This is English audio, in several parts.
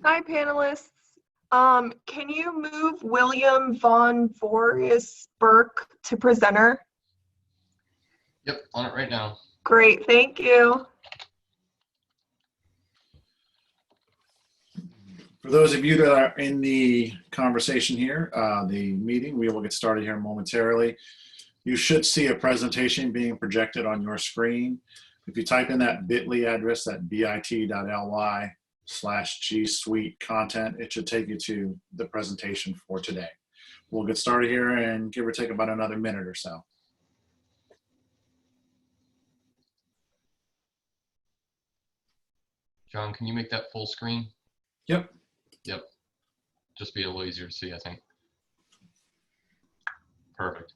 Hi, panelists. Can you move William von Voorhees-Burke to presenter? Yep, on it right now. Great, thank you. For those of you that are in the conversation here, the meeting, we will get started here momentarily. You should see a presentation being projected on your screen. If you type in that bit.ly address, that bit.ly/G Suite content, it should take you to the presentation for today. We'll get started here and give or take about another minute or so. John, can you make that full screen? Yep. Yep. Just be a little easier to see, I think. Perfect.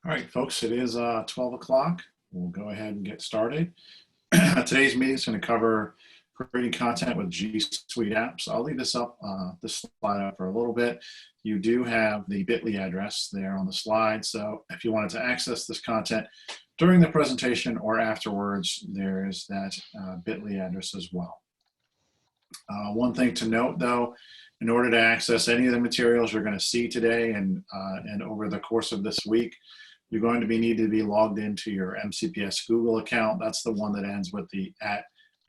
All right, folks, it is 12 o'clock. We'll go ahead and get started. Today's meeting is going to cover creating content with G Suite apps. I'll leave this slide up for a little bit. You do have the bit.ly address there on the slide. So if you wanted to access this content during the presentation or afterwards, there is that bit.ly address as well. One thing to note, though, in order to access any of the materials you're going to see today and over the course of this week, you're going to need to be logged into your MCPS Google account. That's the one that ends with the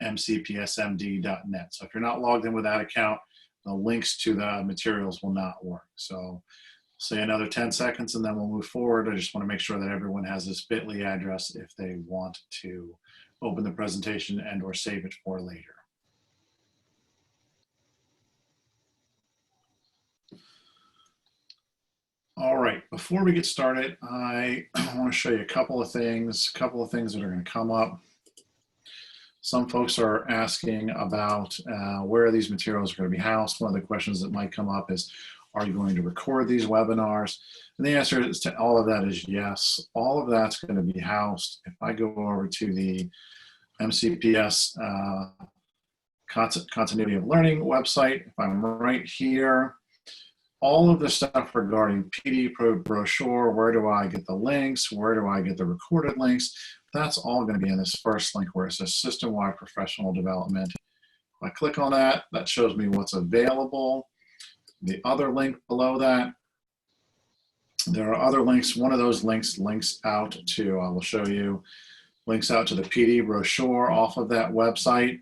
@mcpsmd.net. So if you're not logged in with that account, the links to the materials will not work. So say another 10 seconds and then we'll move forward. I just want to make sure that everyone has this bit.ly address if they want to open the presentation and or save it for later. All right, before we get started, I want to show you a couple of things that are going to come up. Some folks are asking about where these materials are going to be housed. One of the questions that might come up is, are you going to record these webinars? And the answer is to all of that is yes. All of that's going to be housed. If I go over to the MCPS Continuity of Learning website, if I'm right here, all of the stuff regarding PD brochure, where do I get the links, where do I get the recorded links, that's all going to be in this first link where it says System-Wide Professional Development. If I click on that, that shows me what's available. The other link below that, there are other links. One of those links links out to, I will show you, links out to the PD brochure off of that website.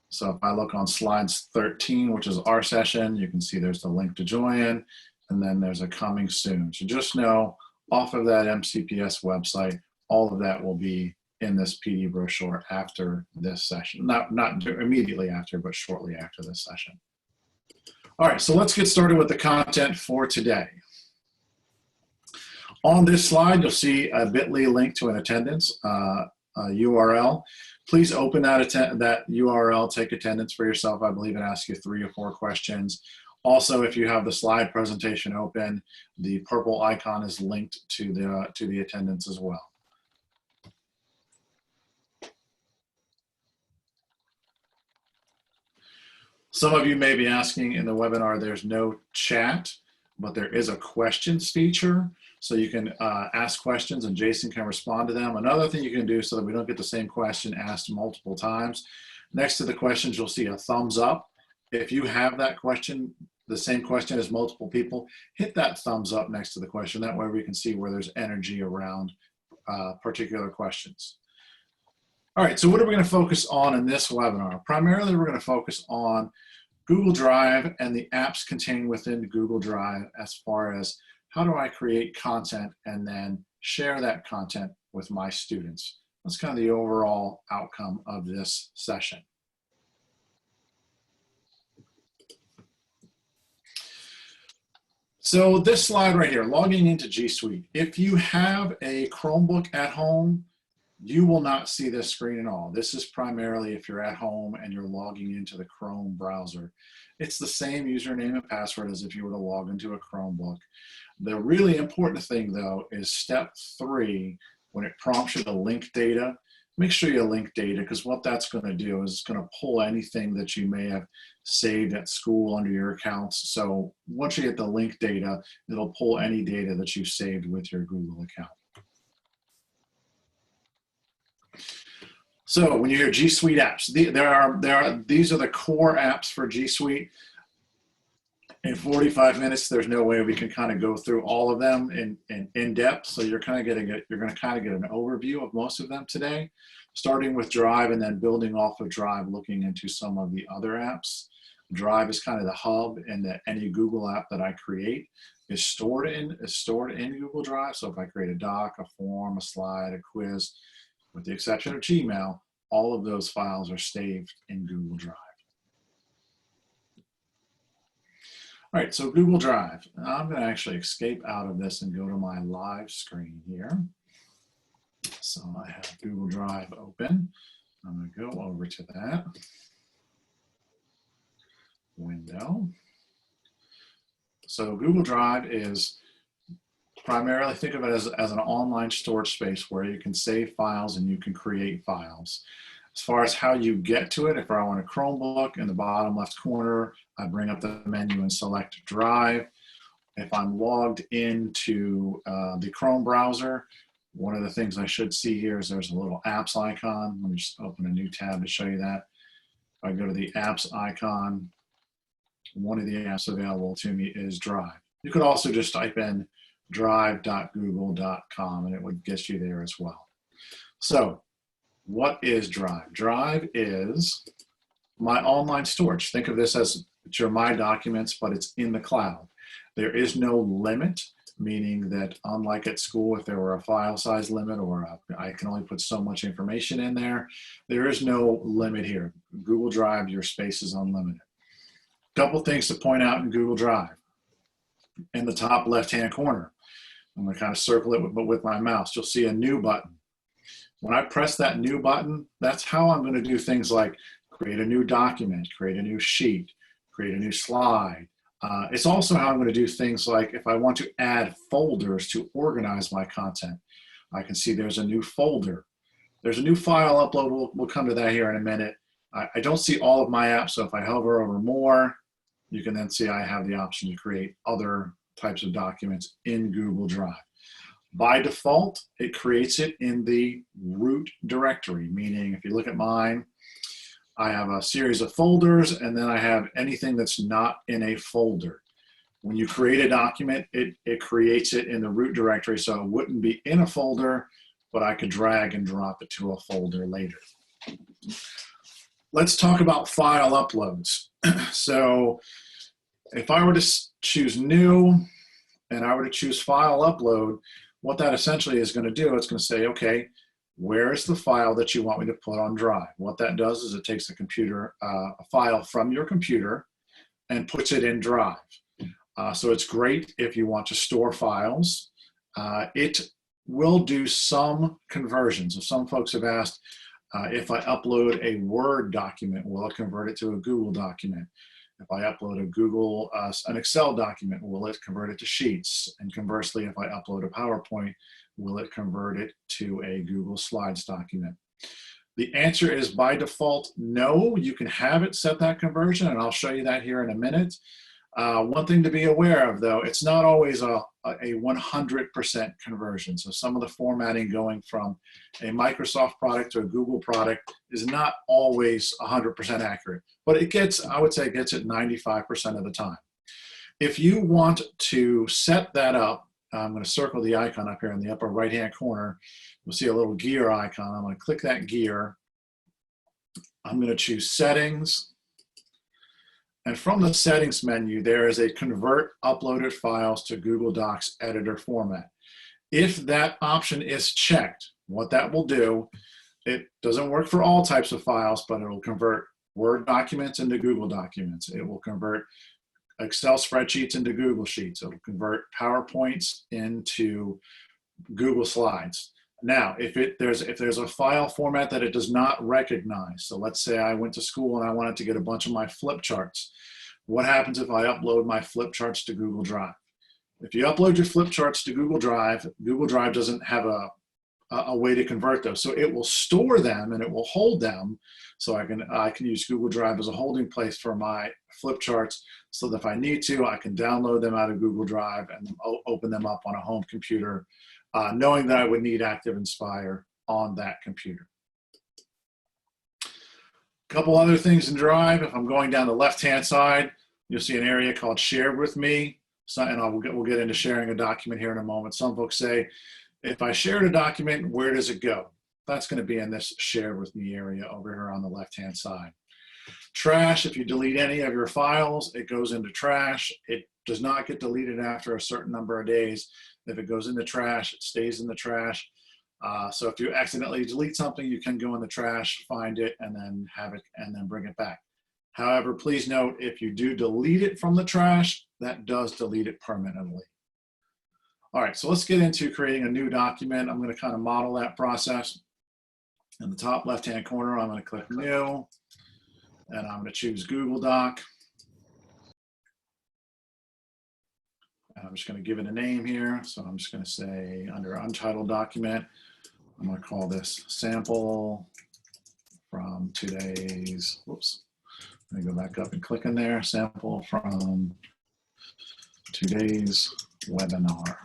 So if I look on slides 13, which is our session, you can see there's the link to join, and then there's a coming soon. So just know, off of that MCPS website, all of that will be in this PD brochure after this session. Not immediately after, but shortly after this session. All right, so let's get started with the content for today. On this slide, you'll see a bit.ly link to an attendance URL. Please open that URL, take attendance for yourself. I believe it asks you 3 or 4 questions. Also, if you have the slide presentation open, the purple icon is linked to the attendance as well. Some of you may be asking in the webinar, there's no chat, but there is a questions feature. So you can ask questions and Jason can respond to them. Another thing you can do so that we don't get the same question asked multiple times, next to the questions, you'll see a thumbs up. If you have that question, the same question as multiple people, hit that thumbs up next to the question. That way we can see where there's energy around particular questions. All right, so what are we going to focus on in this webinar? Primarily, we're going to focus on Google Drive and the apps contained within Google Drive as far as how do I create content and then share that content with my students. That's kind of the overall outcome of this session. So this slide right here, logging into G Suite. If you have a Chromebook at home, you will not see this screen at all. This is primarily if you're at home and you're logging into the Chrome browser. It's the same username and password as if you were to log into a Chromebook. The really important thing though is step 3, when it prompts you to link data, make sure you link data, because what that's going to do is it's going to pull anything that you may have saved at school under your accounts. So once you get the link data, it'll pull any data that you saved with your Google account. So when you hear G Suite apps, these are the core apps for G Suite. In 45 minutes, there's no way we can kind of go through all of them in depth. So you're going to get an overview of most of them today, starting with Drive and then building off of Drive, looking into some of the other apps. Drive is kind of the hub, and that any Google app that I create is stored in Google Drive. So if I create a doc, a form, a slide, a quiz, with the exception of Gmail, all of those files are saved in Google Drive. All right, so Google Drive. I'm going to actually escape out of this and go to my live screen here. So I have Google Drive open. I'm going to go over to that window. So Google Drive is primarily, think of it as an online storage space where you can save files and you can create files. As far as how you get to it, if I want a Chromebook, in the bottom left corner, I bring up the menu and select Drive. If I'm logged into the Chrome browser, one of the things I should see here is there's a little apps icon. Let me just open a new tab to show you that. If I go to the apps icon, one of the apps available to me is Drive. You could also just type in drive.google.com and it would get you there as well. So what is Drive? Drive is my online storage. Think of this as it's your My Documents, but it's in the cloud. There is no limit, meaning that unlike at school, if there were a file size limit or I can only put so much information in there, there is no limit here. Google Drive, your space is unlimited. Couple things to point out in Google Drive. In the top left-hand corner, I'm going to kind of circle it with my mouse. You'll see a new button. When I press that new button, that's how I'm going to do things like create a new document, create a new sheet, create a new slide. It's also how I'm going to do things like if I want to add folders to organize my content. I can see there's a new folder. There's a new file upload. We'll come to that here in a minute. I don't see all of my apps, so if I hover over more, you can then see I have the option to create other types of documents in Google Drive. By default, it creates it in the root directory, meaning if you look at mine, I have a series of folders and then I have anything that's not in a folder. When you create a document, it creates it in the root directory, so it wouldn't be in a folder, but I could drag and drop it to a folder later. Let's talk about file uploads. So if I were to choose new and I were to choose file upload, what that essentially is going to do, it's going to say, okay, where is the file that you want me to put on Drive? What that does is it takes a file from your computer and puts it in Drive. So it's great if you want to store files. It will do some conversions. So some folks have asked, if I upload a Word document, will it convert it to a Google document? If I upload an Excel document, will it convert it to Sheets? And conversely, if I upload a PowerPoint, will it convert it to a Google Slides document? The answer is by default, no. You can have it set that conversion, and I'll show you that here in a minute. One thing to be aware of, though, it's not always a 100% conversion. So some of the formatting going from a Microsoft product to a Google product is not always 100% accurate, but it gets, I would say it gets it 95% of the time. If you want to set that up I'm going to circle the icon up here in the upper right-hand corner. You'll see a little gear icon. I'm going to click that gear. I'm going to choose Settings. And from the Settings menu, there is a Convert Uploaded Files to Google Docs Editor Format. If that option is checked, what that will do, it doesn't work for all types of files, but it will convert Word documents into Google documents. It will convert Excel spreadsheets into Google Sheets. It will convert PowerPoints into Google Slides. Now, if there's a file format that it does not recognize, so let's say I went to school and I wanted to get a bunch of my flip charts. What happens if I upload my flip charts to Google Drive? If you upload your flip charts to Google Drive doesn't have a way to convert those. So it will store them and it will hold them. So I can use Google Drive as a holding place for my flip charts, so that if I need to, I can download them out of Google Drive and open them up on a home computer, knowing that I would need Active Inspire on that computer. A couple other things in Drive. If I'm going down the left-hand side, you'll see an area called Shared with Me. So, and we'll get into sharing a document here in a moment. Some folks say, if I shared a document, where does it go? That's going to be in this Share with Me area over here on the left-hand side. Trash, if you delete any of your files, it goes into trash. It does not get deleted after a certain number of days. If it goes in the trash, it stays in the trash. So if you accidentally delete something, you can go in the trash, find it, and then have it, and then bring it back. However, please note, if you do delete it from the trash, that does delete it permanently. All right, so let's get into creating a new document. I'm going to kind of model that process. In the top left-hand corner, I'm going to click New, and I'm going to choose Google Doc. And I'm just going to give it a name here. So I'm just going to say, under Untitled Document, I'm going to call this Sample from today's, whoops. Let me go back up and click in there, Sample from today's webinar.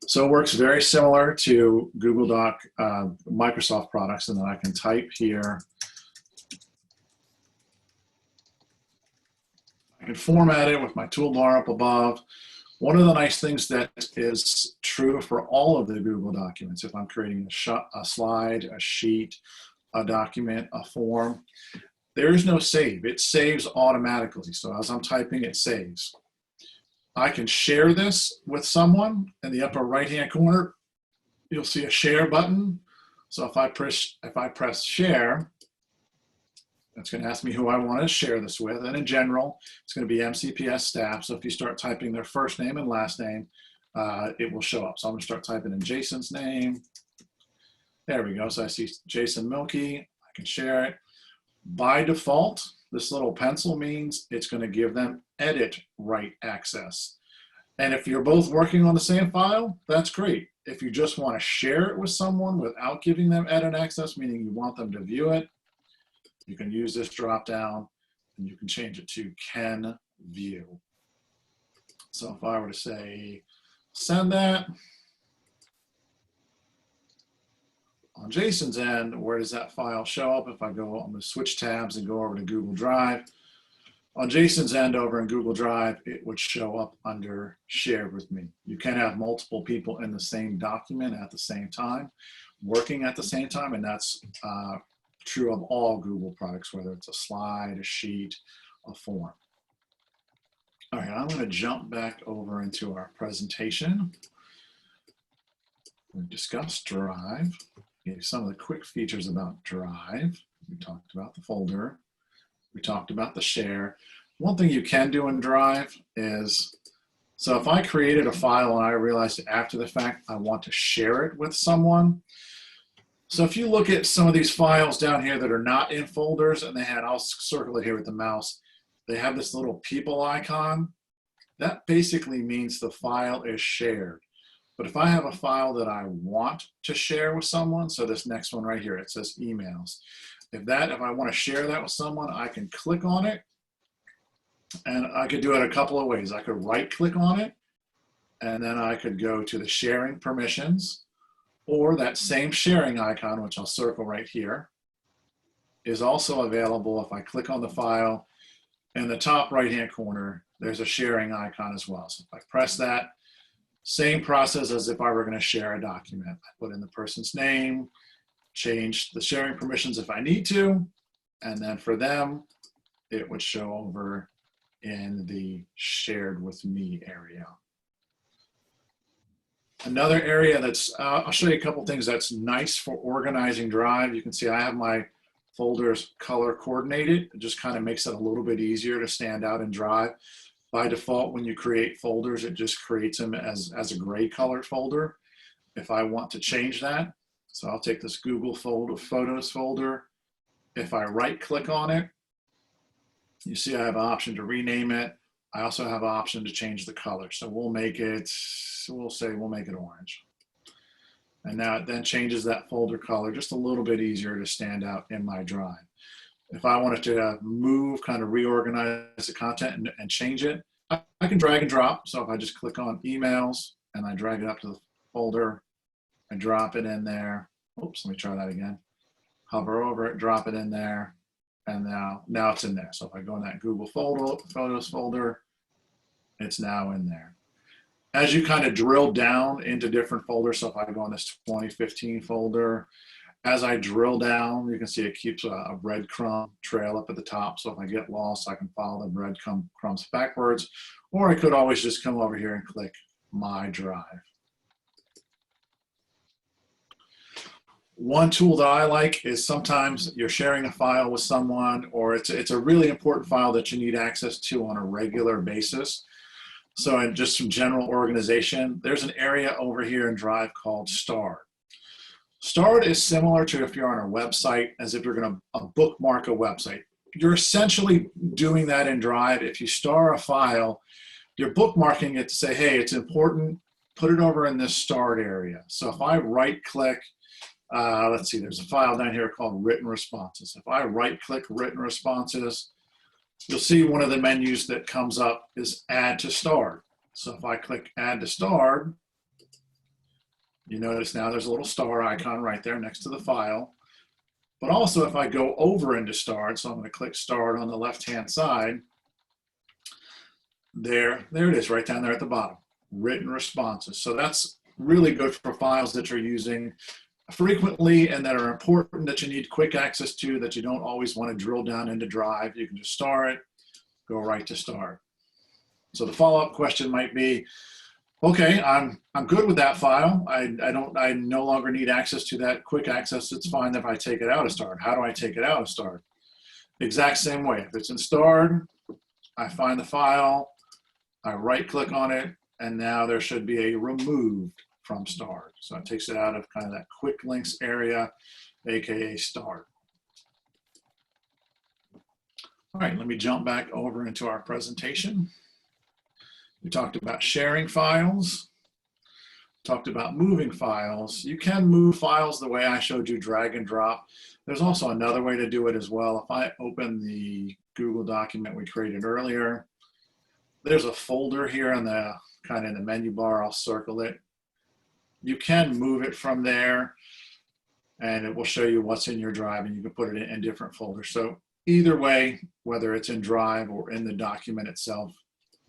So it works very similar to Google Doc, Microsoft products, and then I can type here. I can format it with my toolbar up above. One of the nice things that is true for all of the Google documents, if I'm creating a slide, a sheet, a document, a form, there is no save. It saves automatically. So as I'm typing, it saves. I can share this with someone. In the upper right-hand corner, you'll see a share button. So if I press share, it's going to ask me who I want to share this with. And in general, it's going to be MCPS staff. So if you start typing their first name and last name, it will show up. So I'm going to start typing in Jason's name. There we go. So I see Jason Milkey. I can share it. By default, this little pencil means it's going to give them edit write access. And if you're both working on the same file, that's great. If you just want to share it with someone without giving them edit access, meaning you want them to view it, you can use this drop down and you can change it to can view. So if I were to say, send that, on Jason's end, where does that file show up? If I go, I'm going to switch tabs and go over to Google Drive. On Jason's end over in Google Drive, it would show up under Shared with Me. You can have multiple people in the same document at the same time, working at the same time, and that's true of all Google products, whether it's a slide, a sheet, a form. All right, I'm going to jump back over into our presentation. We discussed Drive. Gave some of the quick features about Drive. We talked about the folder. We talked about the share. One thing you can do in Drive is, so if I created a file and I realized after the fact I want to share it with someone. So if you look at some of these files down here that are not in folders and they had, I'll circle it here with the mouse, they have this little people icon. That basically means the file is shared. But if I have a file that I want to share with someone, so this next one right here, it says emails. If I want to share that with someone, I can click on it. And I could do it a couple of ways. I could right click on it, and then I could go to the sharing permissions, or that same sharing icon, which I'll circle right here, is also available if I click on the file. In the top right-hand corner, there's a sharing icon as well. So if I press that, Same process as if I were going to share a document. I put in the person's name, change the sharing permissions if I need to, and then for them, it would show over in the shared with me area. Another area that's, I'll show you a couple things that's nice for organizing Drive. You can see I have my folders color coordinated. It just kind of makes it a little bit easier to stand out in Drive. By default, when you create folders, it just creates them as a gray colored folder. If I want to change that, so I'll take this Google Photos folder. If I right click on it, you see I have an option to rename it. I also have an option to change the color. So we'll make it, we'll make it orange. And now it then changes that folder color just a little bit easier to stand out in my Drive. If I wanted to move, kind of reorganize the content and change it, I can drag and drop. So if I just click on emails and I drag it up to the folder, I drop it in there. Oops, let me try that again. Hover over it, drop it in there, and now it's in there. So if I go in that Google Photos folder, it's now in there. As you kind of drill down into different folders, so if I go in this 2015 folder, as I drill down, you can see it keeps a breadcrumb trail up at the top. So if I get lost, I can follow the breadcrumbs backwards, or I could always just come over here and click My Drive. One tool that I like is sometimes you're sharing a file with someone, or it's a really important file that you need access to on a regular basis. So in just some general organization, there's an area over here in Drive called Starred. Starred is similar to if you're on a website, as if you're going to bookmark a website. You're essentially doing that in Drive. If you star a file, you're bookmarking it to say, hey, it's important, put it over in this starred area. So if I right click, let's see, there's a file down here called written responses. If I right click written responses, you'll see one of the menus that comes up is add to starred. So if I click add to starred, you notice now there's a little star icon right there next to the file. But also if I go over into starred, so I'm going to click starred on the left-hand side, there it is right down there at the bottom, written responses. So that's really good for files that you're using frequently and that are important, that you need quick access to, that you don't always want to drill down into Drive. You can just star it, go right to start. So the follow-up question might be, okay, I'm good with that file. I no longer need access to that quick access. It's fine if I take it out of starred. How do I take it out of starred? Exact same way. If it's in starred, I find the file, I right click on it, and now there should be a removed from starred. So it takes it out of kind of that quick links area, AKA starred. All right, let me jump back over into our presentation. We talked about sharing files, talked about moving files. You can move files the way I showed you, drag and drop. There's also another way to do it as well. If I open the Google document we created earlier, there's a folder here in the kind of in the menu bar. I'll circle it. You can move it from there and it will show you what's in your Drive, and you can put it in different folders. So either way, whether it's in Drive or in the document itself,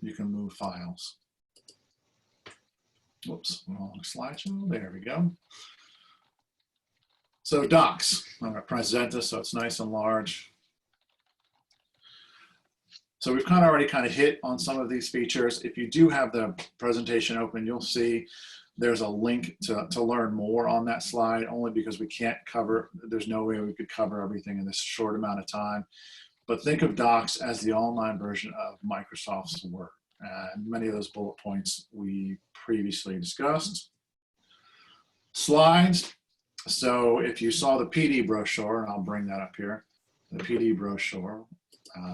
you can move files. Whoops, wrong slideshow. There we go. So docs, I'm going to present this so it's nice and large. So we've kind of already hit on some of these features. If you do have the presentation open, you'll see there's a link to learn more on that slide, only because we can't cover, there's no way we could cover everything in this short amount of time. But think of Docs as the online version of Microsoft's Word. And many of those bullet points we previously discussed. Slides. So if you saw the PD brochure, and I'll bring that up here, the PD brochure,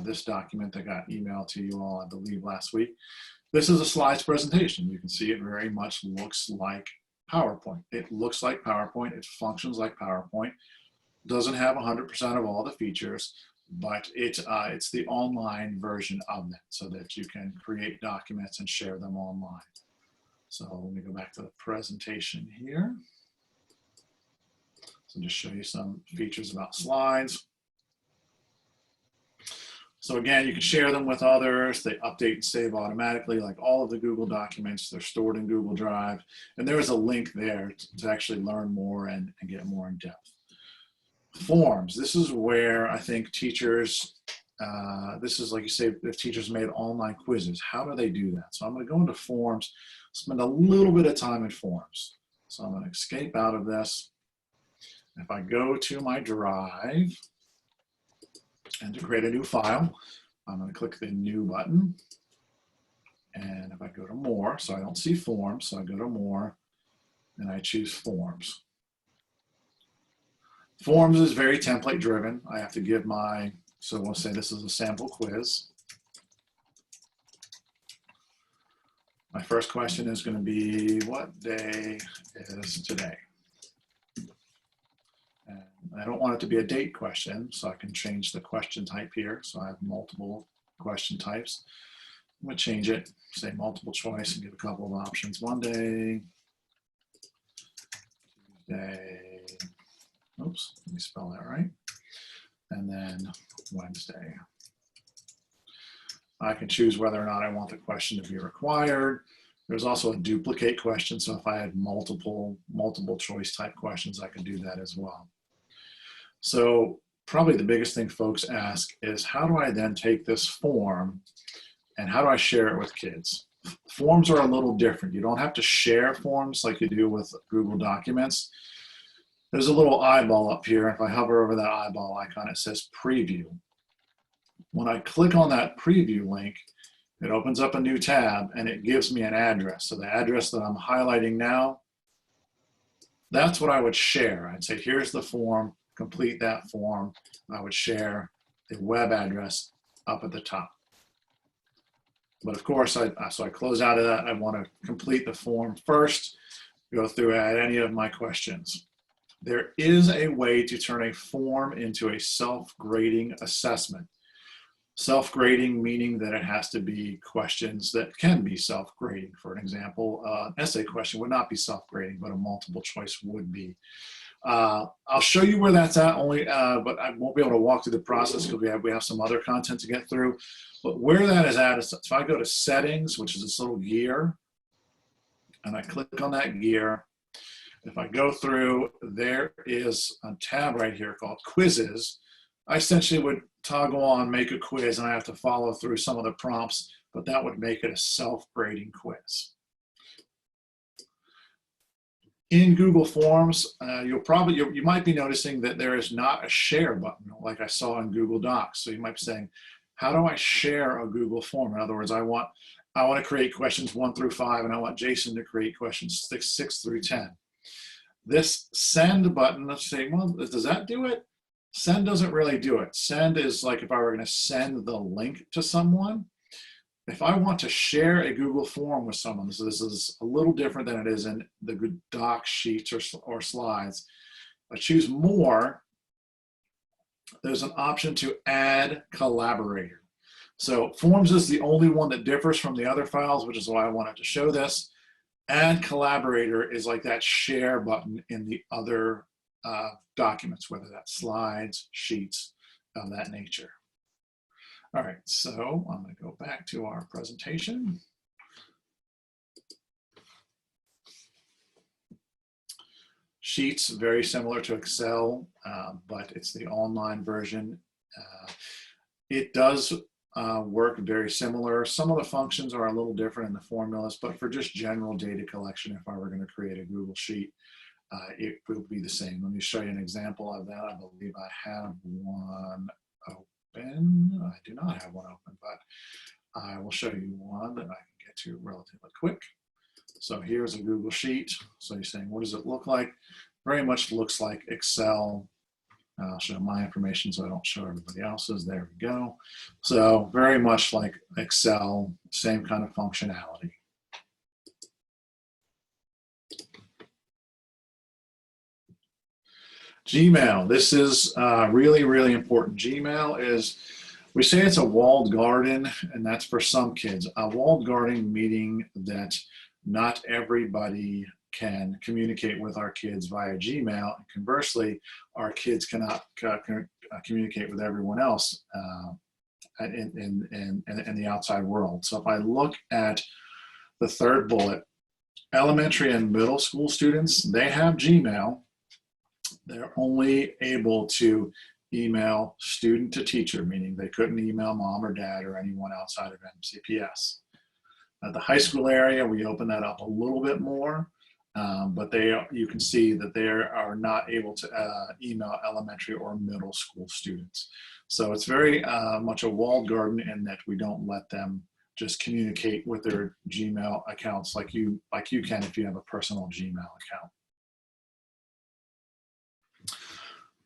this document that got emailed to you all, I believe, last week. This is a slides presentation. You can see it very much looks like PowerPoint. It looks like PowerPoint. It functions like PowerPoint. Doesn't have 100% of all the features, but it's the online version of that so that you can create documents and share them online. So let me go back to the presentation here. So just show you some features about slides. So again, you can share them with others. They update and save automatically, like all of the Google documents. They're stored in Google Drive. And there is a link there to actually learn more and get more in depth. Forms. This is where I think teachers, this is like you say, if teachers made online quizzes, how do they do that? So I'm going to go into forms, spend a little bit of time in forms. So I'm going to escape out of this. If I go to my drive and to create a new file, I'm going to click the new button. And if I go to more, so I don't see forms, so I go to more and I choose forms. Forms is very template driven. I have to give my, so we'll say this is a sample quiz. My first question is going to be, what day is today? And I don't want it to be a date question, so I can change the question type here. So I have multiple question types. I'm going to change it, say multiple choice, and give a couple of options. Monday, Tuesday, oops, let me spell that right. And then Wednesday. I can choose whether or not I want the question to be required. There's also a duplicate question, so if I had multiple choice type questions, I could do that as well. So probably the biggest thing folks ask is, how do I then take this form and how do I share it with kids? Forms are a little different. You don't have to share forms like you do with Google Documents. There's a little eyeball up here. If I hover over that eyeball icon, it says preview. When I click on that preview link, it opens up a new tab and it gives me an address. So the address that I'm highlighting now, that's what I would share. I'd say, here's the form, complete that form. I would share the web address up at the top. But of course, so I close out of that. I want to complete the form first, go through add any of my questions. There is a way to turn a form into a self-grading assessment. Self-grading meaning that it has to be questions that can be self-grading. For an example, an essay question would not be self-grading, but a multiple choice would be. I'll show you where that's at, but I won't be able to walk through the process because we have some other content to get through. But where that is at is, if I go to settings, which is this little gear, and I click on that gear, if I go through, there is a tab right here called quizzes. I essentially would toggle on make a quiz, and I have to follow through some of the prompts, but that would make it a self-grading quiz. In Google Forms, you might be noticing that there is not a share button like I saw in Google Docs. So you might be saying, how do I share a Google form? In other words, I want to create questions 1 through 5, and I want Jason to create questions 6 through 10. This send button, let's say, well, does that do it? Send doesn't really do it. Send is like if I were going to send the link to someone. If I want to share a Google form with someone, so this is a little different than it is in the doc sheets or slides. I choose more. There's an option to add collaborator. So forms is the only one that differs from the other files, which is why I wanted to show this. Add collaborator is like that share button in the other documents, whether that's slides, sheets, of that nature. All right, so I'm going to go back to our presentation. Sheets, very similar to Excel, but it's the online version. It does work very similar. Some of the functions are a little different in the formulas, but for just general data collection, if I were going to create a Google Sheet, it will be the same. Let me show you an example of that. I believe I have one open. I do not have one open, but I will show you one that I can get to relatively quick. So here's a Google Sheet. So you're saying, what does it look like? Very much looks like Excel. I'll show my information so I don't show everybody else's. There we go. So very much like Excel, same kind of functionality. Gmail, this is really, really important. Gmail is, we say it's a walled garden, and that's for some kids. A walled garden meaning that not everybody can communicate with our kids via Gmail. Conversely, our kids cannot communicate with everyone else in the outside world. So if I look at the third bullet, elementary and middle school students, they have Gmail. They're only able to email student to teacher, meaning they couldn't email mom or dad or anyone outside of MCPS. At the high school area, we open that up a little bit more, but you can see that they are not able to email elementary or middle school students. So it's very much a walled garden in that we don't let them just communicate with their Gmail accounts like you can if you have a personal Gmail account.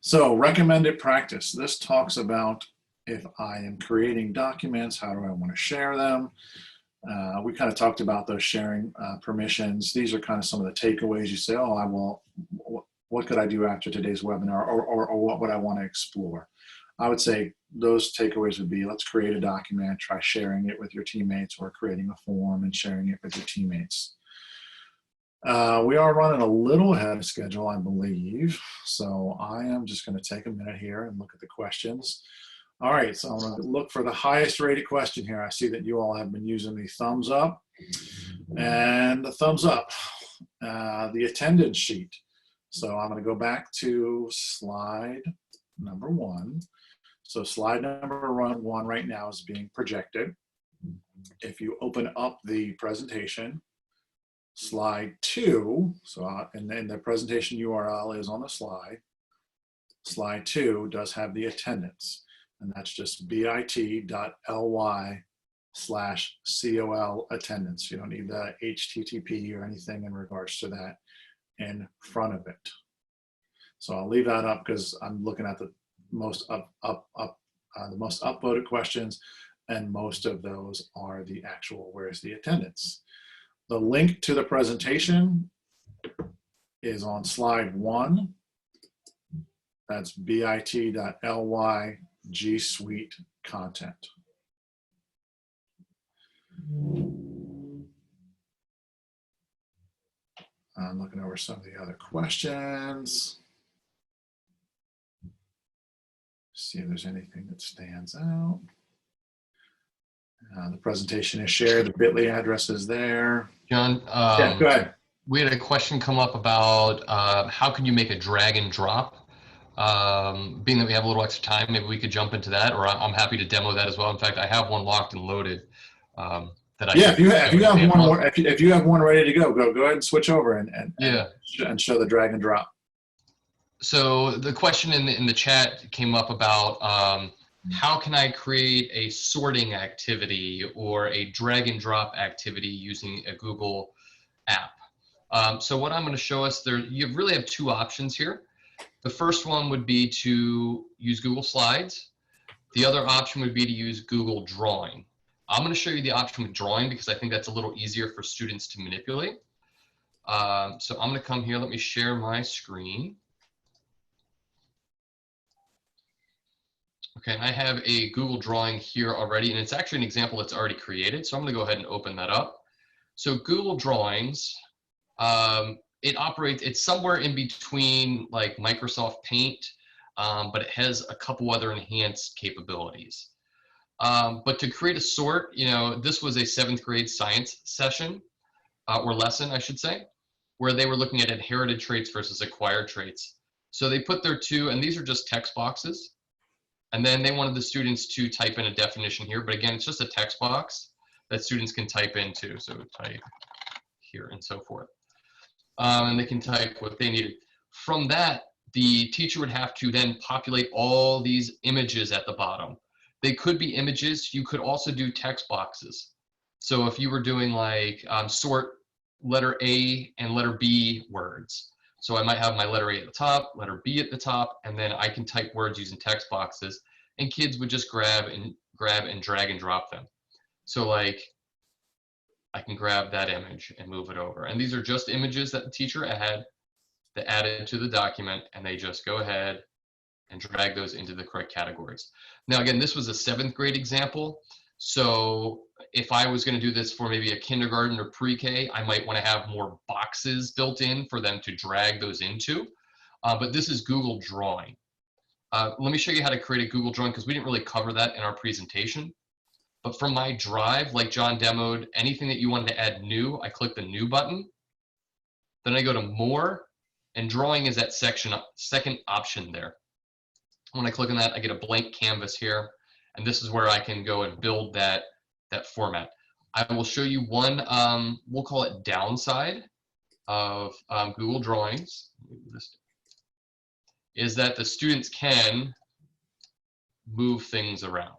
So recommended practice. This talks about if I am creating documents, how do I want to share them? We kind of talked about those sharing permissions. These are kind of some of the takeaways. You say, oh, what could I do after today's webinar, or what would I want to explore? I would say those takeaways would be, let's create a document, try sharing it with your teammates, or creating a form and sharing it with your teammates. We are running a little ahead of schedule, I believe. So I am just going to take a minute here and look at the questions. All right, so I'm going to look for the highest rated question here. I see that you all have been using the thumbs up and the thumbs up, the attendance sheet. So I'm going to go back to slide number 1. So slide number 1 right now is being projected. If you open up the presentation, slide 2, so and then the presentation URL is on the slide. Slide 2 does have the attendance, and that's just bit.ly/COL attendance. You don't need the HTTP or anything in regards to that in front of it. So I'll leave that up because I'm looking at the most upvoted questions, and most of those are the actual where's the attendance. The link to the presentation is on slide 1. That's bit.ly G Suite content. I'm looking over some of the other questions. See if there's anything that stands out. The presentation is shared. The bit.ly address is there. John, Yeah, go ahead. we had a question come up about how can you make a drag and drop? Being that we have a little extra time, maybe we could jump into that, or I'm happy to demo that as well. In fact, I have one locked and loaded. If you have one ready to go ahead and switch over and show the drag and drop. So the question in the chat came up about how can I create a sorting activity or a drag and drop activity using a Google app? So what I'm going to show us there, you really have 2 options here. The first one would be to use Google Slides. The other option would be to use Google Drawing. I'm going to show you the option with Drawing because I think that's a little easier for students to manipulate. So I'm going to come here. Let me share my screen. Okay, I have a Google Drawing here already, and it's actually an example that's already created. So I'm going to go ahead and open that up. So Google Drawings, it's somewhere in between like Microsoft Paint, but it has a couple other enhanced capabilities. But to create a sort, this was a 7th grade science session, or lesson, I should say, where they were looking at inherited traits versus acquired traits. So they put their 2, and these are just text boxes. And then they wanted the students to type in a definition here, but again, it's just a text box that students can type into. So type here and so forth. And they can type what they needed. From that, the teacher would have to then populate all these images at the bottom. They could be images. You could also do text boxes. So if you were doing like sort letter A and letter B words. So I might have my letter A at the top, letter B at the top, and then I can type words using text boxes, and kids would just grab and drag and drop them. So like, I can grab that image and move it over. And these are just images that the teacher added to the document, and they just go ahead and drag those into the correct categories. Now, again, this was a 7th grade example. So if I was going to do this for maybe a kindergarten or pre-K, I might want to have more boxes built in for them to drag those into. But this is Google Drawing. Let me show you how to create a Google drawing because we didn't really cover that in our presentation. But from my drive, like John demoed, anything that you wanted to add new, I click the new button. Then I go to more, and drawing is that second option there. When I click on that, I get a blank canvas here, and this is where I can go and build that format. I will show you one, we'll call it downside of Google Drawings, is that the students can move things around.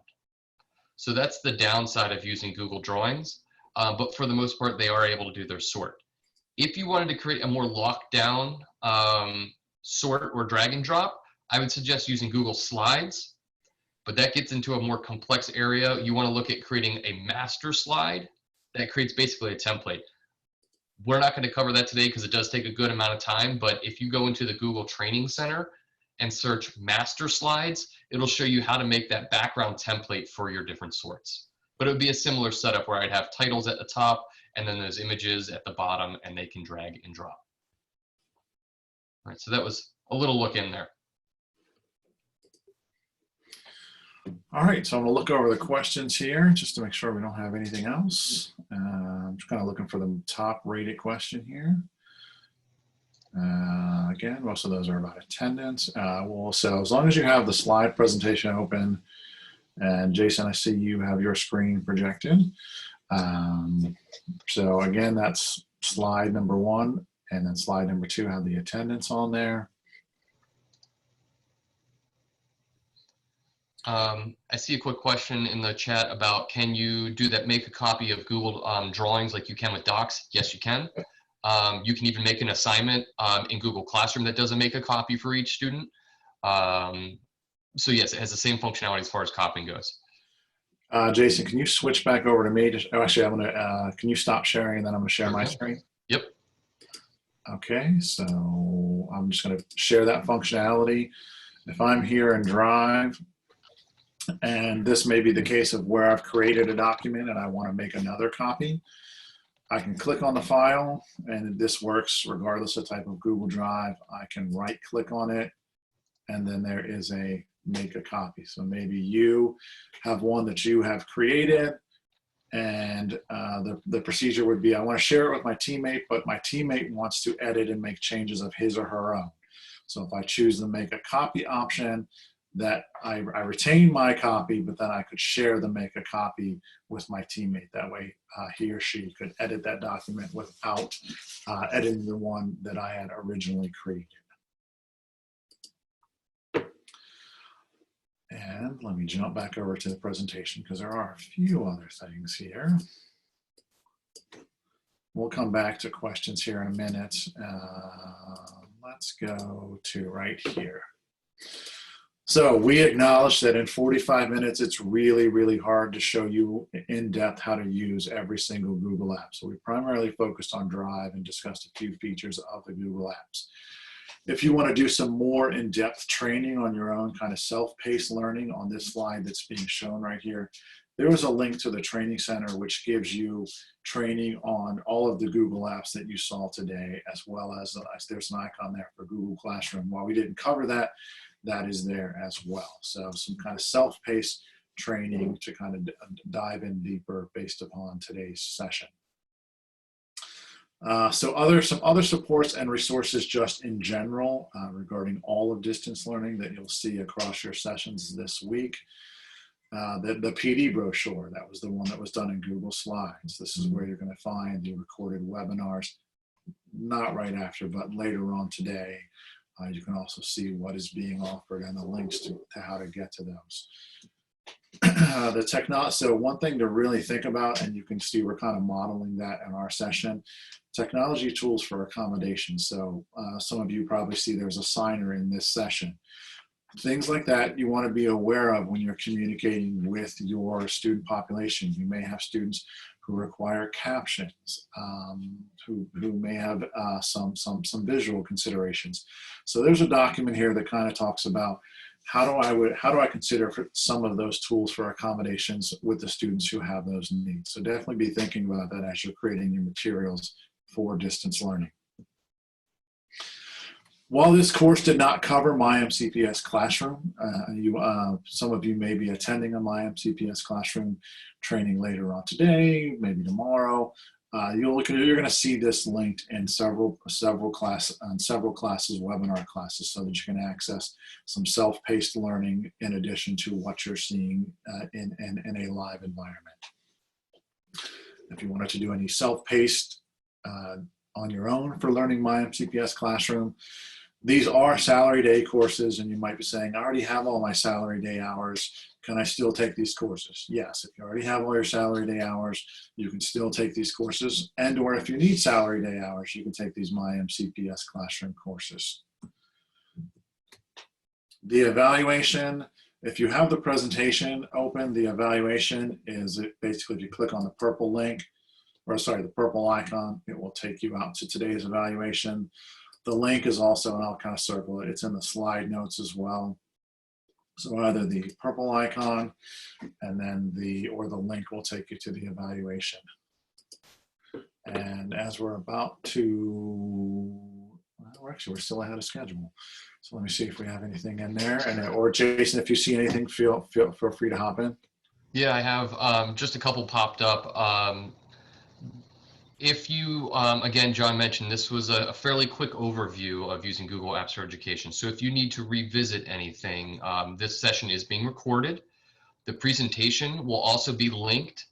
So that's the downside of using Google Drawings, but for the most part, they are able to do their sort. If you wanted to create a more locked down sort or drag and drop, I would suggest using Google Slides, but that gets into a more complex area. You want to look at creating a master slide that creates basically a template. We're not going to cover that today because it does take a good amount of time, but if you go into the Google Training Center and search master slides, it'll show you how to make that background template for your different sorts. But it would be a similar setup where I'd have titles at the top and then those images at the bottom, and they can drag and drop. All right, so that was a little look in there. All right, so I'm gonna look over the questions here just to make sure we don't have anything else. I'm just kind of looking for the top rated question here. Again, most of those are about attendance. So as long as you have the slide presentation open, and Jason, I see you have your screen projected. So again, that's slide number 1, and then slide number 2 have the attendance on there. I see a quick question in the chat about, can you do that, make a copy of Google Drawings like you can with Docs? Yes, you can. You can even make an assignment in Google Classroom that doesn't make a copy for each student. So yes, it has the same functionality as far as copying goes. Jason, can you switch back over to me? Oh, actually, I'm gonna, can you stop sharing and then I'm gonna share my screen? Yep. Okay, so I'm just gonna share that functionality. If I'm here in Drive, and this may be the case of where I've created a document and I wanna make another copy, I can click on the file, and this works regardless of type of Google Drive. I can right click on it, and then there is a make a copy. So maybe you have one that you have created, and the procedure would be, I want to share it with my teammate, but my teammate wants to edit and make changes of his or her own. So if I choose the make a copy option, that I retain my copy, but then I could share the make a copy with my teammate. That way he or she could edit that document without editing the one that I had originally created. And let me jump back over to the presentation because there are a few other things here. We'll come back to questions here in a minute. Let's go to right here. So we acknowledge that in 45 minutes, it's really, really hard to show you in depth how to use every single Google app. So we primarily focused on Drive and discussed a few features of the Google apps. If you want to do some more in-depth training on your own kind of self-paced learning on this slide that's being shown right here, there is a link to the Training Center which gives you training on all of the Google apps that you saw today, as well as there's an icon there for Google Classroom. While we didn't cover that, that is there as well. So some kind of self-paced training to kind of dive in deeper based upon today's session. Some other supports and resources just in general regarding all of distance learning that you'll see across your sessions this week. The PD brochure, that was the one that was done in Google Slides. This is where you're going to find the recorded webinars, not right after, but later on today. You can also see what is being offered and the links to how to get to those. So one thing to really think about, and you can see we're kind of modeling that in our session, technology tools for accommodation. So some of you probably see there's a signer in this session. Things like that you want to be aware of when you're communicating with your student population. You may have students who require captions, who may have some visual considerations. So there's a document here that kind of talks about how do I consider some of those tools for accommodations with the students who have those needs. So definitely be thinking about that as you're creating your materials for distance learning. While this course did not cover MyMCPS Classroom, some of you may be attending a MyMCPS Classroom training later on today, maybe tomorrow. You're going to see this linked in several classes, webinar classes, so that you can access some self-paced learning in addition to what you're seeing in a live environment. If you wanted to do any self-paced on your own for learning MyMCPS Classroom, these are salary day courses, and you might be saying, I already have all my salary day hours. Can I still take these courses? Yes, if you already have all your salary day hours, you can still take these courses. And or if you need salary day hours, you can take these MyMCPS Classroom courses. The evaluation, if you have the presentation open, the evaluation is basically if you click on the purple link, or sorry, the purple icon, it will take you out to today's evaluation. The link is also, and I'll kind of circle it, it's in the slide notes as well. So either the purple icon and then the link will take you to the evaluation. And as we're about to, well, we're still ahead of schedule. So let me see if we have anything in there. And or Jason, if you see anything, feel free to hop in. Yeah, I have just a couple popped up. If you, again, John mentioned this was a fairly quick overview of using Google Apps for Education. So if you need to revisit anything, this session is being recorded. The presentation will also be linked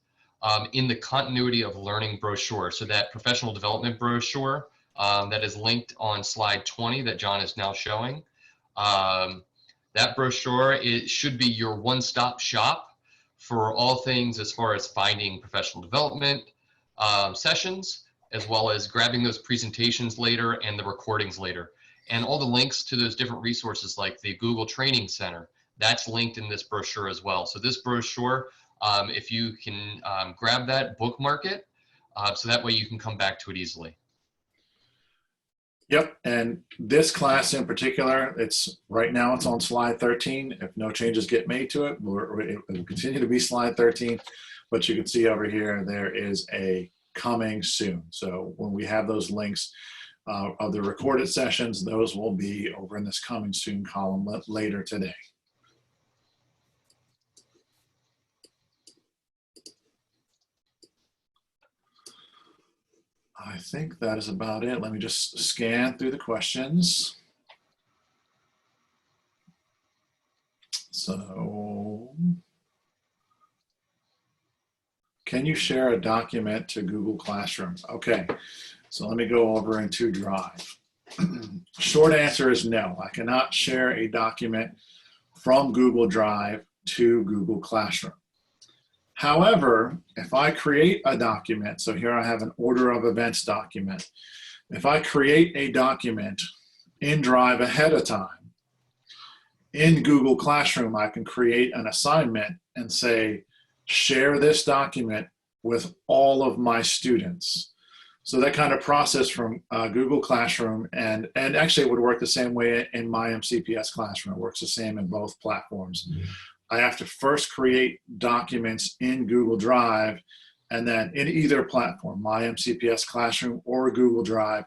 in the Continuity of Learning brochure. So that professional development brochure that is linked on slide 20 that John is now showing. That brochure, it should be your one-stop shop for all things as far as finding professional development sessions, as well as grabbing those presentations later and the recordings later. And all the links to those different resources like the Google Training Center, that's linked in this brochure as well. So this brochure, if you can grab that, bookmark it, so that way you can come back to it easily. Yep, and this class in particular, right now it's on slide 13. If no changes get made to it, it will continue to be slide 13. But you can see over here, there is a coming soon. So when we have those links of the recorded sessions, those will be over in this coming soon column later today. I think that is about it. Let me just scan through the questions. So, can you share a document to Google Classroom? Okay, so let me go over into Drive. Short answer is no. I cannot share a document from Google Drive to Google Classroom. However, if I create a document, so here I have an order of events document. If I create a document in Drive ahead of time, in Google Classroom, I can create an assignment and say, share this document with all of my students. So that kind of process from Google Classroom, and actually it would work the same way in MyMCPS Classroom. It works the same in both platforms. Mm-hmm. I have to first create documents in Google Drive, and then in either platform, MyMCPS Classroom or Google Drive,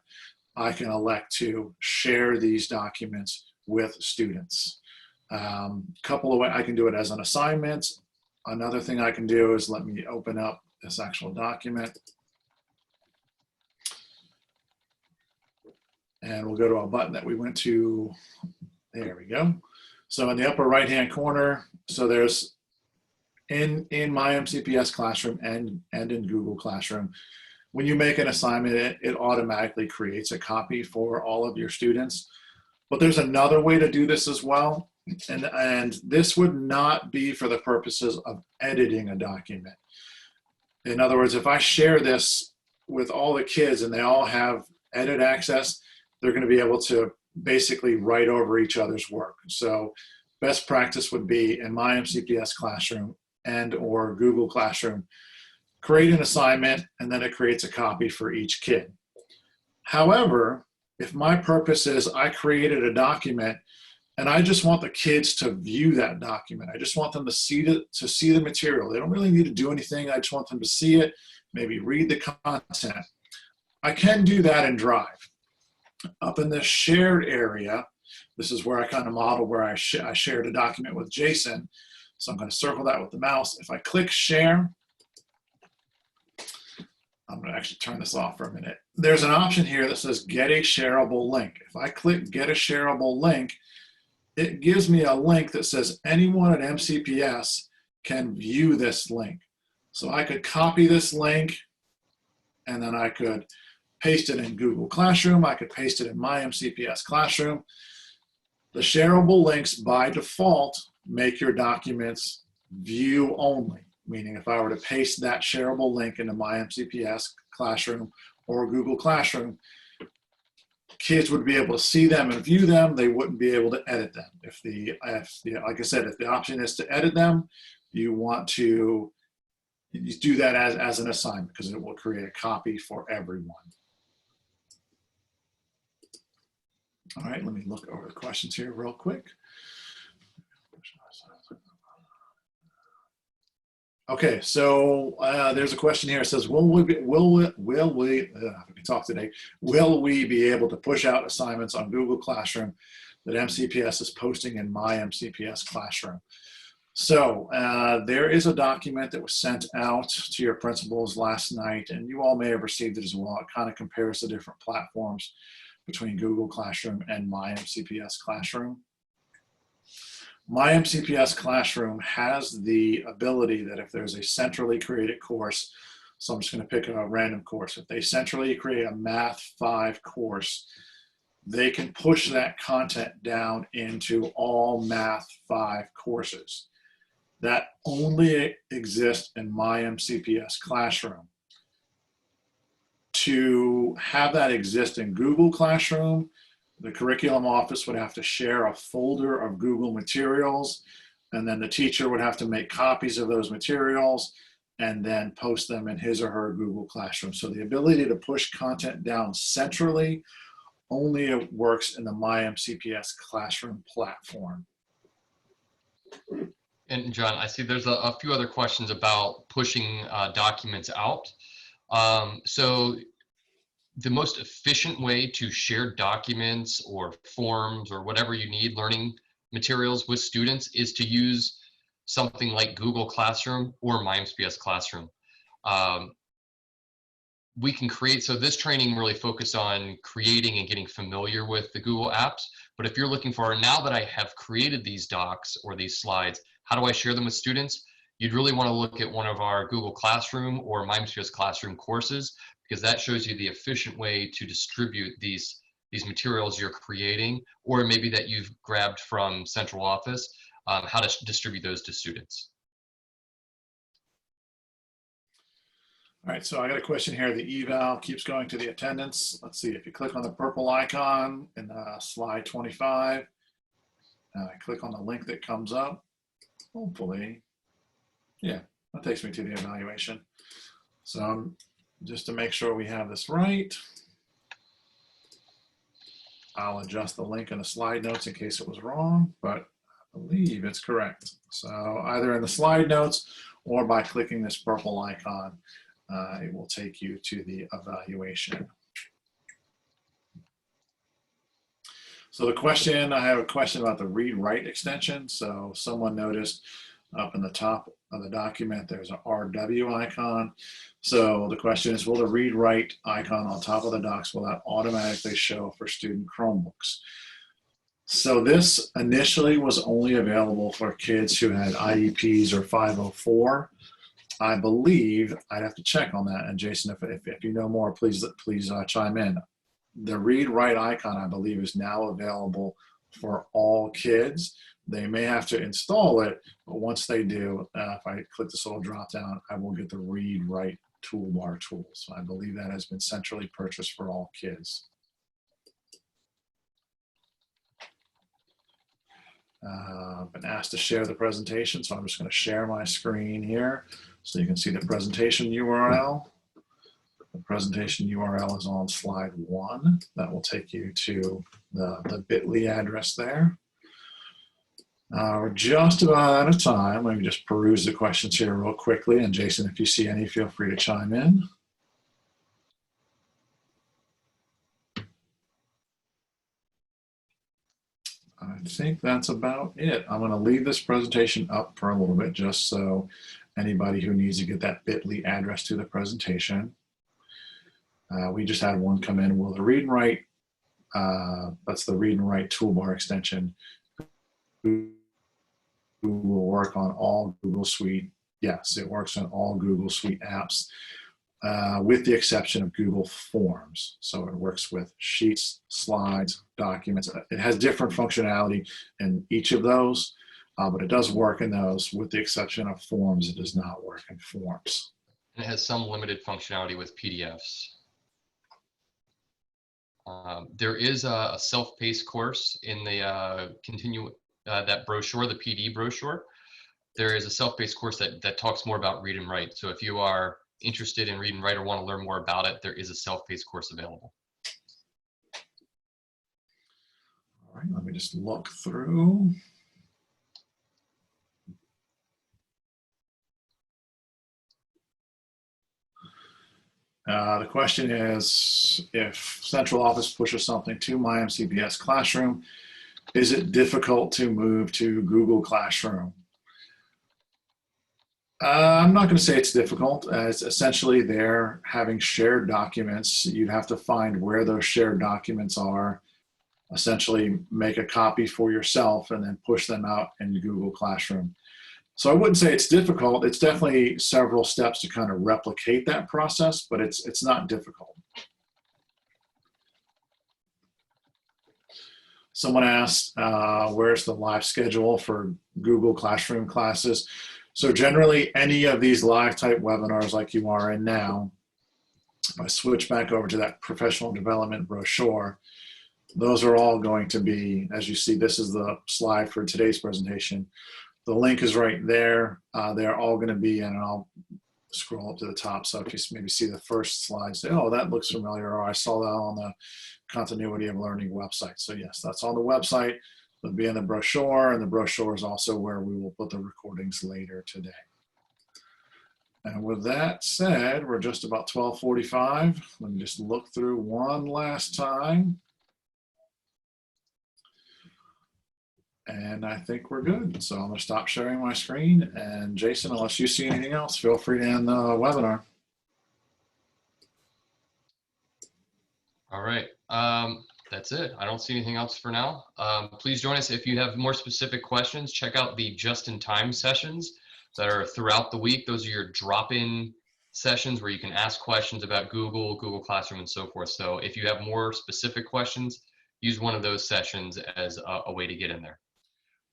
I can elect to share these documents with students. Couple of ways I can do it as an assignment. Another thing I can do is let me open up this actual document. And we'll go to a button that we went to. There we go. So in the upper right-hand corner, so there's in MyMCPS Classroom and in Google Classroom, when you make an assignment, it automatically creates a copy for all of your students. But there's another way to do this as well. And this would not be for the purposes of editing a document. In other words, if I share this with all the kids and they all have edit access, they're going to be able to basically write over each other's work. So best practice would be in MyMCPS Classroom and or Google Classroom, create an assignment and then it creates a copy for each kid. However, if my purpose is I created a document and I just want the kids to view that document, I just want them to see the material. They don't really need to do anything. I just want them to see it, maybe read the content. I can do that in Drive. Up in the shared area, this is where I kind of model where I shared a document with Jason. So I'm going to circle that with the mouse. If I click share, I'm going to actually turn this off for a minute. There's an option here that says get a shareable link. If I click get a shareable link, it gives me a link that says anyone at MCPS can view this link. So I could copy this link and then I could paste it in Google Classroom. I could paste it in my MCPS Classroom. The shareable links by default make your documents view only, meaning if I were to paste that shareable link into my MCPS Classroom or Google Classroom, kids would be able to see them and view them. They wouldn't be able to edit them. Like I said, if the option is to edit them, you want to do that as an assignment because it will create a copy for everyone. All right, let me look over the questions here real quick. Okay, so there's a question here. It says, will we be able to push out assignments on Google Classroom that MCPS is posting in my MCPS Classroom? So there is a document that was sent out to your principals last night, and you all may have received it as well. It kind of compares the different platforms between Google Classroom and my MCPS Classroom. My MCPS Classroom has the ability that if there's a centrally created course, so I'm just going to pick a random course. If they centrally create a Math 5 course, they can push that content down into all Math 5 courses. That only exists in my MCPS Classroom. To have that exist in Google Classroom, the curriculum office would have to share a folder of Google materials, and then the teacher would have to make copies of those materials and then post them in his or her Google Classroom. So the ability to push content down centrally only works in the My MCPS Classroom platform. And John, I see there's a few other questions about pushing documents out. So the most efficient way to share documents or forms or whatever you need, learning materials with students, is to use something like Google Classroom or My MCPS Classroom. We can create, so this training really focused on creating and getting familiar with the Google apps. But if you're looking for, now that I have created these docs or these slides, how do I share them with students? You'd really want to look at one of our Google Classroom or My MCPS Classroom courses, because that shows you the efficient way to distribute these materials you're creating, or maybe that you've grabbed from central office, how to distribute those to students. All right, so I got a question here. The eval keeps going to the attendance. Let's see, if you click on the purple icon in slide 25, and I click on the link that comes up, hopefully, yeah, that takes me to the evaluation. So just to make sure we have this right, I'll adjust the link in the slide notes in case it was wrong, but I believe it's correct. So either in the slide notes or by clicking this purple icon, it will take you to the evaluation. So the question, I have a question about the read-write extension. So someone noticed up in the top of the document, there's an RW icon. So the question is, will the read-write icon on top of the docs, will that automatically show for student Chromebooks? So this initially was only available for kids who had IEPs or 504. I believe, I'd have to check on that. And Jason, if you know more, please chime in. The read-write icon, I believe, is now available for all kids. They may have to install it, but once they do, if I click this little drop down, I will get the read-write toolbar tool. So I believe that has been centrally purchased for all kids. I've been asked to share the presentation, so I'm just going to share my screen here so you can see the presentation URL. The presentation URL is on slide 1. That will take you to the bit.ly address there. We're just about out of time. Let me just peruse the questions here real quickly. And Jason, if you see any, feel free to chime in. I think that's about it. I'm going to leave this presentation up for a little bit just so anybody who needs to get that bit.ly address to the presentation. We just had one come in. Will the read and write, that's the read and write toolbar extension, will work on all Google Suite? Yes, it works on all Google Suite apps, with the exception of Google Forms. So it works with Sheets, Slides, Documents. It has different functionality in each of those, but it does work in those. With the exception of Forms, it does not work in Forms. And it has some limited functionality with PDFs. There is a self-paced course in the that brochure, the PD brochure. There is a self-paced course that talks more about read and write. So if you are interested in read and write or want to learn more about it, there is a self-paced course available. All right, let me just look through. The question is, if central office pushes something to my MCPS Classroom, is it difficult to move to Google Classroom? I'm not going to say it's difficult. It's essentially they're having shared documents. You'd have to find where those shared documents are, essentially make a copy for yourself and then push them out in Google Classroom. So I wouldn't say it's difficult. It's definitely several steps to kind of replicate that process, but it's not difficult. Someone asked, where's the live schedule for Google Classroom classes? So generally, any of these live type webinars like you are in now, if I switch back over to that professional development brochure, those are all going to be, as you see, this is the slide for today's presentation. The link is right there. They're all going to be in, and I'll scroll up to the top. So if you maybe see the first slide, say, oh, that looks familiar, or I saw that on the Continuity of Learning website. So yes, that's on the website. It'll be in the brochure, and the brochure is also where we will put the recordings later today. And with that said, we're just about 12:45. Let me just look through one last time. And I think we're good. So I'm going to stop sharing my screen. And Jason, unless you see anything else, feel free to end the webinar. All right. That's it. I don't see anything else for now. Please join us if you have more specific questions. Check out the just-in-time sessions that are throughout the week. Those are your drop-in sessions where you can ask questions about Google, Google Classroom, and so forth. So if you have more specific questions, use one of those sessions as a way to get in there.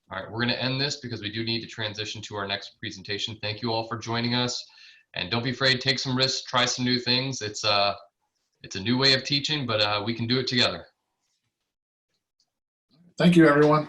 All right, we're going to end this because we do need to transition to our next presentation. Thank you all for joining us. And don't be afraid, take some risks, try some new things. It's a new way of teaching, but we can do it together. Thank you, everyone.